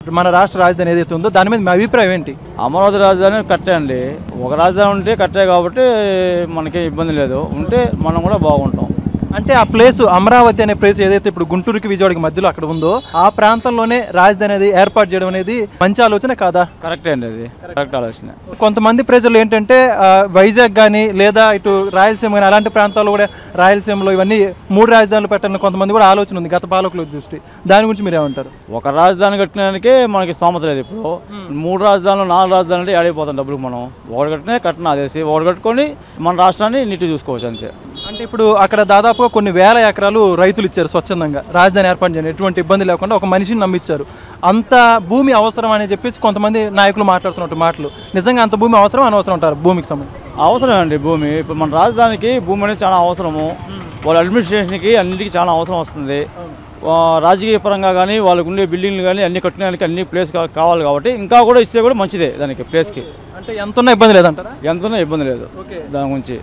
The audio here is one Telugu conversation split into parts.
మన రాష్ట్ర రాజధాని ఏదైతే ఉందో దాని మీద మీ అభిప్రాయం ఏంటి? అమరావతి రాజధాని కట్టే అండి. ఒక రాజధాని ఉంటే కట్టే కాబట్టి మనకి ఇబ్బంది లేదు, ఉంటే మనం కూడా బాగుంటాం. అంటే ఆ ప్లేస్ అమరావతి అనే ప్లేస్ ఏదైతే ఇప్పుడు గుంటూరుకి విజయవాడకి మధ్యలో అక్కడ ఉందో ఆ ప్రాంతంలోనే రాజధాని అనేది ఏర్పాటు చేయడం అనేది మంచి ఆలోచన కాదా? కరెక్టే అండి, అది కరెక్ట్ ఆలోచన. కొంతమంది ప్రజలు ఏంటంటే వైజాగ్ కానీ లేదా ఇటు రాయలసీమ కానీ అలాంటి ప్రాంతాల్లో కూడా రాయలసీమలో ఇవన్నీ 3 రాజధానులు పెట్టాలని కొంతమంది కూడా ఆలోచన ఉంది గత పాలకుల దృష్టి. దాని గురించి మీరు ఏమంటారు? ఒక రాజధాని కట్టడానికి మనకి స్తోమత లేదు. ఇప్పుడు 3 రాజధానులు 4 రాజధానులు అంటే ఆడిపోతాం డబ్బులు. మనం ఒకటి కట్టినే కట్టిన అదేసి ఒకటి కట్టుకొని మన రాష్ట్రాన్ని నీట్గా చూసుకోవచ్చు అంతే. అంటే ఇప్పుడు అక్కడ దాదాపుగా కొన్ని వేల ఎకరాలు రైతులు ఇచ్చారు స్వచ్ఛందంగా రాజధాని ఏర్పాటు చేయండి, ఎటువంటి ఇబ్బంది లేకుండా ఒక మనిషిని నమ్మిచ్చారు. అంత భూమి అవసరం అని చెప్పేసి కొంతమంది నాయకులు మాట్లాడుతున్నట్టు మాటలు నిజంగా అంత భూమి అవసరం అనవసరం అంటారు? భూమికి సంబంధించి అవసరం అండి భూమి. ఇప్పుడు మన రాజధానికి భూమి అనేది చాలా అవసరము. వాళ్ళ అడ్మినిస్ట్రేషన్కి అన్నింటికి చాలా అవసరం వస్తుంది. రాజకీయ పరంగా కానీ వాళ్ళకు ఉండే బిల్డింగ్లు కానీ అన్ని కట్టడానికి అన్ని ప్లేస్ కావాలి కాబట్టి ఇంకా కూడా ఇస్తే కూడా మంచిదే దానికి ప్లేస్కి. అంటే ఎంతున్నా ఇబ్బంది లేదంటారా? ఎంతనో ఇబ్బంది లేదు దాని గురించి.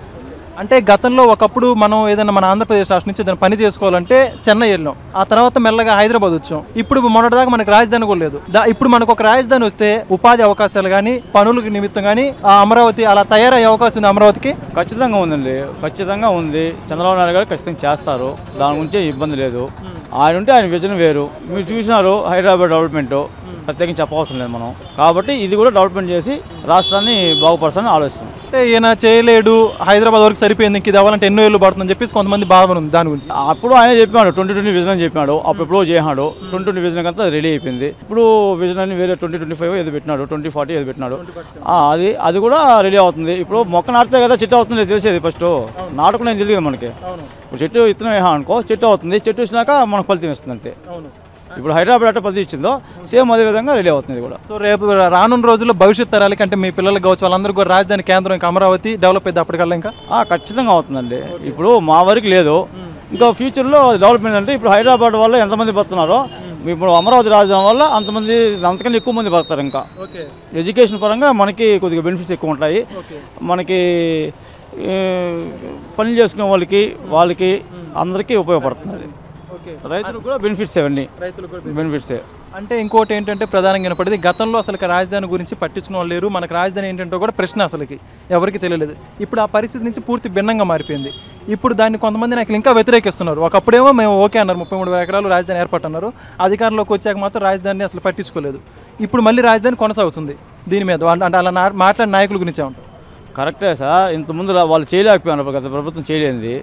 అంటే గతంలో ఒకప్పుడు మనం ఏదైనా మన ఆంధ్రప్రదేశ్ రాష్ట్రం నుంచి ఏదైనా పని చేసుకోవాలంటే చెన్నై వెళ్ళాం, ఆ తర్వాత మెల్లగా హైదరాబాద్ వచ్చాం. ఇప్పుడు మొన్నటిదాకా మనకు రాజధాని కూడా లేదు. ఇప్పుడు మనకు ఒక రాజధాని వస్తే ఉపాధి అవకాశాలు కానీ పనుల నిమిత్తం కానీ అమరావతి అలా తయారయ్యే అవకాశం ఉంది అమరావతికి? ఖచ్చితంగా ఉందండి, ఖచ్చితంగా ఉంది. చంద్రబాబు నాయుడు గారు ఖచ్చితంగా చేస్తారు, దాని గురించి ఇబ్బంది లేదు. ఆయన ఉంటే ఆయన విజన్ వేరు. మీరు చూసినారు హైదరాబాద్ డెవలప్మెంట్, ప్రత్యేకించి చెప్పవసరం లేదు మనం. కాబట్టి ఇది కూడా డెవలప్మెంట్ చేసి రాష్ట్రాన్ని బాగుపరచాలని ఆలోచిస్తున్నాం. అంటే ఈయన చేయలేడు, హైదరాబాద్ వరకు సరిపోయింది, ఇంక ఇది అవ్వాలంటే ఎన్నో ఏళ్ళు పడుతుందని చెప్పేసి కొంతమంది భావన ఉంది దాని గురించి. అప్పుడు ఆయన చెప్పాడు 2020 విజన్ అని చెప్పాడు, అప్పుడు ఎప్పుడో చేశాడు. 2020 విజన్ అంతా రెడీ అయిపోయింది. ఇప్పుడు విజన్ అని వేరే 2025 ఏదో పెట్టినాడు, 2040 ఏదో పెట్టినాడు. అది కూడా రెడీ అవుతుంది. ఇప్పుడు మొక్క నాటితే కదా చెట్టు అవుతుంది తెలిసేది. ఫస్ట్ నాటుకునేది తెలియదు కదా మనకి. ఇప్పుడు చెట్టు ఇత్తనం వేసా అనుకో చెట్టు అవుతుంది, చెట్టు వచ్చినాక మనకు ఫలితం ఇస్తుంది అంతే. ఇప్పుడు హైదరాబాద్ అట్ట పద్ధతి ఇచ్చిందో సేమ్ అదే విధంగా రెడీ అవుతుంది కూడా. సో రేపు రానున్న రోజుల్లో భవిష్యత్ తరాలకి అంటే మీ పిల్లలకు కావచ్చు వాళ్ళందరూ కూడా రాజధాని కేంద్రం ఇంకా అమరావతి డెవలప్ అయితే అప్పటికల్లా ఇంకా ఖచ్చితంగా అవుతుందండి. ఇప్పుడు మా వరకు లేదు, ఇంకా ఫ్యూచర్లో డెవలప్మెంట్ అంటే ఇప్పుడు హైదరాబాద్ వల్ల ఎంతమంది బతున్నారో ఇప్పుడు అమరావతి రాజధాని వల్ల అంతమంది అంతకన్నా ఎక్కువ మంది బతారు. ఇంకా ఎడ్యుకేషన్ పరంగా మనకి కొద్దిగా బెనిఫిట్స్ ఎక్కువ ఉంటాయి. మనకి పనులు చేసుకునే వాళ్ళకి అందరికీ ఉపయోగపడుతుంది. రైతులకు కూడా బెనిఫిట్స్, అవన్నీ బెనిఫిట్సే. అంటే ఇంకోటి ఏంటంటే ప్రధానంగా వినపడేది గతంలో అసలు రాజధాని గురించి పట్టించుకున్న వాళ్ళు లేరు, మనకు రాజధాని ఏంటంటే కూడా ప్రశ్న అసలుకి ఎవరికి తెలియలేదు. ఇప్పుడు ఆ పరిస్థితి నుంచి పూర్తి భిన్నంగా మారిపోయింది. ఇప్పుడు దాన్ని కొంతమంది నాకు ఇంకా వ్యతిరేకిస్తున్నారు. ఒకప్పుడేమో మేము ఓకే అన్నారు, 33,000 ఎకరాలు రాజధాని ఏర్పాటు అన్నారు. అధికారంలోకి వచ్చాక మాత్రం రాజధానిని అసలు పట్టించుకోలేదు. ఇప్పుడు మళ్ళీ రాజధాని కొనసాగుతుంది. దీని మీద అంటే అలా మాట్లాడిన నాయకుల గురించే ఉంటారు. కరెక్టే సార్. ఇంతకుముందు వాళ్ళు చేయలేకపోయినారు, గత ప్రభుత్వం చేయలేనిది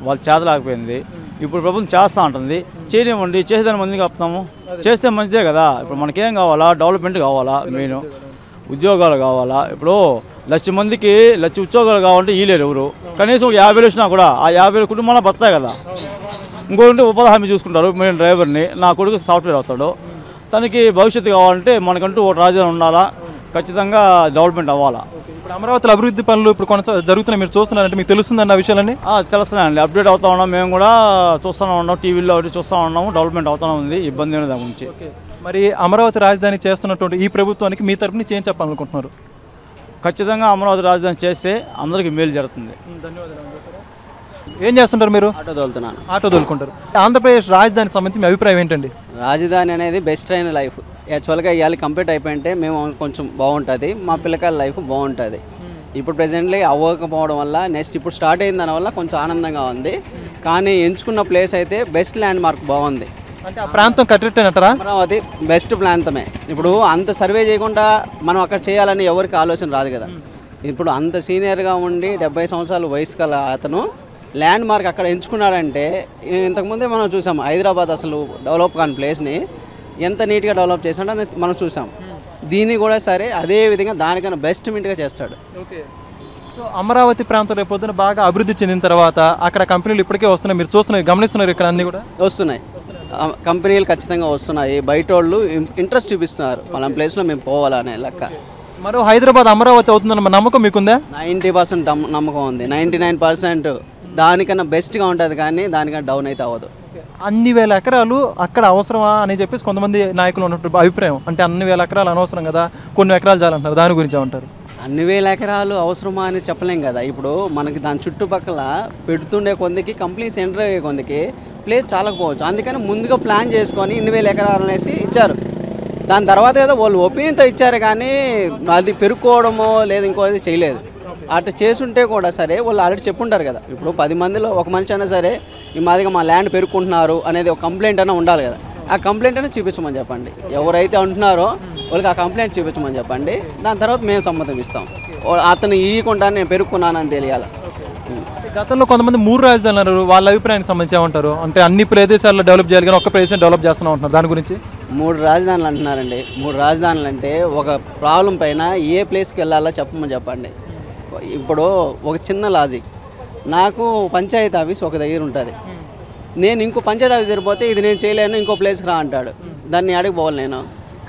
వాళ్ళు చేతలేకపోయింది. ఇప్పుడు ప్రభుత్వం చేస్తూ ఉంటుంది. చేయలేమండి, చేసేదాన్ని మందికి ఆపుతాము. చేస్తే మంచిదే కదా. ఇప్పుడు మనకేం కావాలా? డెవలప్మెంట్ కావాలా, మెయిన్ ఉద్యోగాలు కావాలా. ఇప్పుడు 1,00,000 మందికి 1,00,000 ఉద్యోగాలు కావాలంటే ఈలేరు ఎవరు. కనీసం 50 వచ్చినా కూడా ఆ 50 కుటుంబాలు బతాయి కదా. ఇంకోటి ఉపాధి హామీ చూసుకుంటారు. నేను డ్రైవర్ని, నా కొడుకు సాఫ్ట్వేర్ అవుతాడు. తనకి భవిష్యత్తు కావాలంటే మనకంటూ ఒక రాజధాని ఉండాలా, ఖచ్చితంగా డెవలప్మెంట్ అవ్వాలా. ఇప్పుడు అమరావతిలో అభివృద్ధి పనులు ఇప్పుడు జరుగుతున్నాయి, మీరు చూస్తున్నారంటే మీకు తెలుస్తుందండి ఆ విషయాలన్నీ? తెలుస్తున్నాయండి, అప్డేట్ అవుతా ఉన్నాం. మేము కూడా చూస్తూనే ఉన్నాం, టీవీలో ఒకటి చూస్తూ ఉన్నాము. డెవలప్మెంట్ అవుతూనే ఉంది, ఇబ్బంది లేదు దాని గురించి. మరి అమరావతి రాజధాని చేస్తున్నటువంటి ఈ ప్రభుత్వానికి మీ తరపున ఏం చెప్పాలనుకుంటున్నారు? ఖచ్చితంగా అమరావతి రాజధాని చేస్తే అందరికీ మేలు జరుగుతుంది. ధన్యవాదాలు. ఏం చేస్తుంటారు మీరు? ఆటో తోలుతున్నాను. ఆటో తోలుకుంటారు. ఆంధ్రప్రదేశ్ రాజధానికి సంబంధించి మీ అభిప్రాయం ఏంటండి? రాజధాని అనేది బెస్ట్ అయిన లైఫ్. యాక్చువల్గా ఇవాళ కంప్లీట్ అయిపోయింటే మేము కొంచెం బాగుంటుంది, మా పిల్లకాయల లైఫ్ బాగుంటుంది. ఇప్పుడు ప్రెజెంట్లీ అవ్వకపోవడం వల్ల నెక్స్ట్ ఇప్పుడు స్టార్ట్ అయిన దానివల్ల కొంచెం ఆనందంగా ఉంది. కానీ ఎంచుకున్న ప్లేస్ అయితే బెస్ట్ ల్యాండ్ మార్క్ బాగుంది. అంటే ఆ ప్రాంతం కరెక్టేనంటారా? అమరావతి బెస్ట్ ప్రాంతమే. ఇప్పుడు అంత సర్వే చేయకుండా మనం అక్కడ చేయాలని ఎవరికి ఆలోచన రాదు కదా. ఇప్పుడు అంత సీనియర్గా ఉండి 70 సంవత్సరాల వయసు గల అతను ల్యాండ్ మార్క్ అక్కడ ఎంచుకున్నాడంటే, ఇంతకుముందే మనం చూసాం హైదరాబాద్ అసలు డెవలప్ కాని ప్లేస్ని ఎంత నీట్గా డెవలప్ చేశాడో మనం చూసాం. దీన్ని కూడా సరే అదే విధంగా దానికన్నా బెస్ట్ మింట్గా చేస్తాడు. సో అమరావతి ప్రాంతం రేపొద్దున బాగా అభివృద్ధి చెందిన తర్వాత అక్కడ కంపెనీలు ఇప్పటికే వస్తున్నాయి, మీరు చూస్తున్నారు, గమనిస్తున్నారు, ఇక్కడ అన్నీ కూడా వస్తున్నాయి. కంపెనీలు ఖచ్చితంగా వస్తున్నాయి. బయట వాళ్ళు ఇంట్రెస్ట్ చూపిస్తున్నారు, మన ప్లేస్లో మేము పోవాలనే లెక్క. మరో హైదరాబాద్ అమరావతి అవుతుందన్న నమ్మకం మీకుందా? 90% నమ్మకం ఉంది. 99% దానికన్నా బెస్ట్గా ఉంటుంది, కానీ దానికన్నా డౌన్ అయితే అవ్వదు. అన్ని వేల ఎకరాలు అక్కడ అవసరమా అని చెప్పేసి కొంతమంది నాయకులు ఉన్నట్టు అభిప్రాయం. అంటే అన్ని వేల ఎకరాలు అనవసరం కదా, కొన్ని ఎకరాలు చాలంటారు, దాని గురించి ఏమంటారు? అన్ని వేల ఎకరాలు అవసరమా అని చెప్పలేం కదా. ఇప్పుడు మనకి దాని చుట్టుపక్కల పెడుతుండే కొందికి కంపెనీస్ ఎంటర్ అయ్యే కొందికి ప్లేస్ చాలకపోవచ్చు. అందుకని ముందుగా ప్లాన్ చేసుకొని ఇన్ని వేల ఎకరాలు అనేసి ఇచ్చారు. దాని తర్వాత ఏదో వాళ్ళు ఒపీనియన్తో ఇచ్చారు కానీ అది పెరుక్కోవడమో లేదా ఇంకోది చేయలేదు. అట్లా చేసుంటే కూడా సరే వాళ్ళు ఆల్రెడీ చెప్పుంటారు కదా. ఇప్పుడు 10 మందిలో ఒక మనిషి అయినా సరే ఈ మాదిగా మా ల్యాండ్ పెరుక్కుంటున్నారు అనేది ఒక కంప్లైంట్ అయినా ఉండాలి కదా. ఆ కంప్లైంట్ అయినా చూపించమని చెప్పండి. ఎవరైతే అంటున్నారో వాళ్ళకి ఆ కంప్లైంట్ చూపించమని చెప్పండి. దాని తర్వాత మేము సమ్మతం ఇస్తాం. అతను ఇవ్వకుండా నేను పెరుక్కున్నానని తెలియాలి. గతంలో కొంతమంది 3 రాజధానులు అన్నారు. వాళ్ళ అభిప్రాయానికి సంబంధించి ఏమంటారు? అంటే అన్ని ప్రదేశాల్లో డెవలప్ చేయాలి కానీ ఒక్క ప్రదేశం డెవలప్ చేస్తున్నాం అంటున్నారు. దాని గురించి 3 రాజధానులు అంటున్నారండి. 3 రాజధానులు అంటే ఒక ప్రాబ్లం పైన ఏ ప్లేస్కి వెళ్ళాలో చెప్పమని చెప్పండి. ఇప్పుడు ఒక చిన్న లాజిక్, నాకు పంచాయతీ ఆఫీస్ ఒక దగ్గర ఉంటుంది. నేను ఇంకో పంచాయతీ ఆఫీస్ తిరిగిపోతే ఇది నేను చేయలేను ఇంకో ప్లేస్కి రా అంటాడు. దాన్ని అడిగి పోవాలి నేను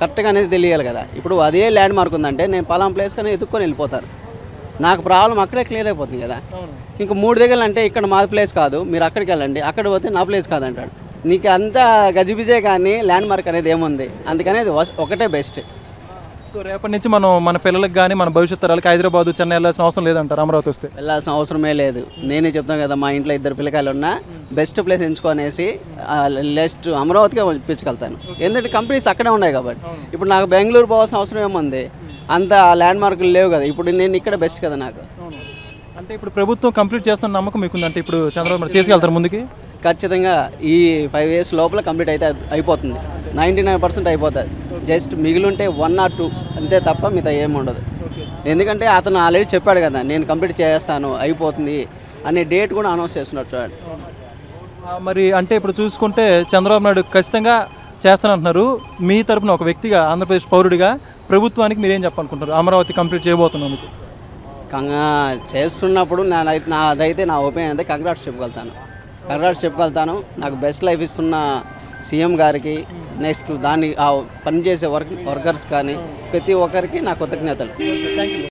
కరెక్ట్గా అనేది తెలియాలి కదా. ఇప్పుడు అదే ల్యాండ్ మార్క్ ఉందంటే నేను పలానా ప్లేస్ కానీ ఎత్తుక్కొని వెళ్ళిపోతాను. నాకు ప్రాబ్లం అక్కడే క్లియర్ అయిపోతుంది కదా. ఇంక 3 దగ్గర అంటే ఇక్కడ మా ప్లేస్ కాదు, మీరు అక్కడికి వెళ్ళండి, అక్కడ పోతే నా ప్లేస్ కాదంటాడు. నీకు అంతా గజిబిజే కానీ ల్యాండ్ మార్క్ అనేది ఏముంది. అందుకని అది ఒకటే బెస్ట్. సో రేపటి నుంచి మనం మన పిల్లలకు కానీ మన భవిష్యత్ తరాలకి హైదరాబాద్ చెన్నై వెళ్ళాల్సిన అవసరం లేదంటారు అమరావతి వస్తే? వెళ్ళాల్సిన అవసరమే లేదు. నేనే చెప్తాను కదా, మా ఇంట్లో 2 పిల్లకాయలు ఉన్నా బెస్ట్ ప్లేస్ ఎంచుకొనేసి నెక్స్ట్ అమరావతిగా పంపించగలుగుతాను. ఎందుకంటే కంపెనీస్ అక్కడే ఉన్నాయి కాబట్టి. ఇప్పుడు నాకు బెంగళూరు పోవాల్సిన అవసరం ఏముంది, అంత ల్యాండ్ మార్కులు లేవు కదా. ఇప్పుడు నేను ఇక్కడ బెస్ట్ కదా నాకు. అంటే ఇప్పుడు ప్రభుత్వం కంప్లీట్ చేస్తున్న నమ్మకం మీకుందంటే ఇప్పుడు చంద్రబాబు నాయుడు తీసుకెళ్తారు ముందుకి? ఖచ్చితంగా ఈ 5 years లోపల కంప్లీట్ అయితే అయిపోతుంది. 99% అయిపోతుంది. జస్ట్ మిగిలింటే 1 or 2 అంతే తప్ప మిగతా ఏమి ఉండదు. ఎందుకంటే అతను ఆల్రెడీ చెప్పాడు కదా, నేను కంప్లీట్ చేస్తాను అయిపోతుంది అనే డేట్ కూడా అనౌన్స్ చేస్తున్నట్టు. మరి అంటే ఇప్పుడు చూసుకుంటే చంద్రబాబు నాయుడు ఖచ్చితంగా చేస్తానంటున్నారు. మీ తరపున ఒక వ్యక్తిగా ఆంధ్రప్రదేశ్ పౌరుడిగా ప్రభుత్వానికి మీరేం చెప్పాలనుకుంటారు? అమరావతి కంప్లీట్ చేయబోతున్నాను చేస్తున్నప్పుడు నాదైతే నా ఒపీనియన్ అయితే కంగ్రాట్స్ చెప్పగలుగుతాను. నాకు బెస్ట్ లైఫ్ ఇస్తున్న సీఎం గారికి, నెక్స్ట్ దాన్ని పనిచేసే వర్కర్స్ కానీ ప్రతి ఒక్కరికి నా కృతజ్ఞతలు.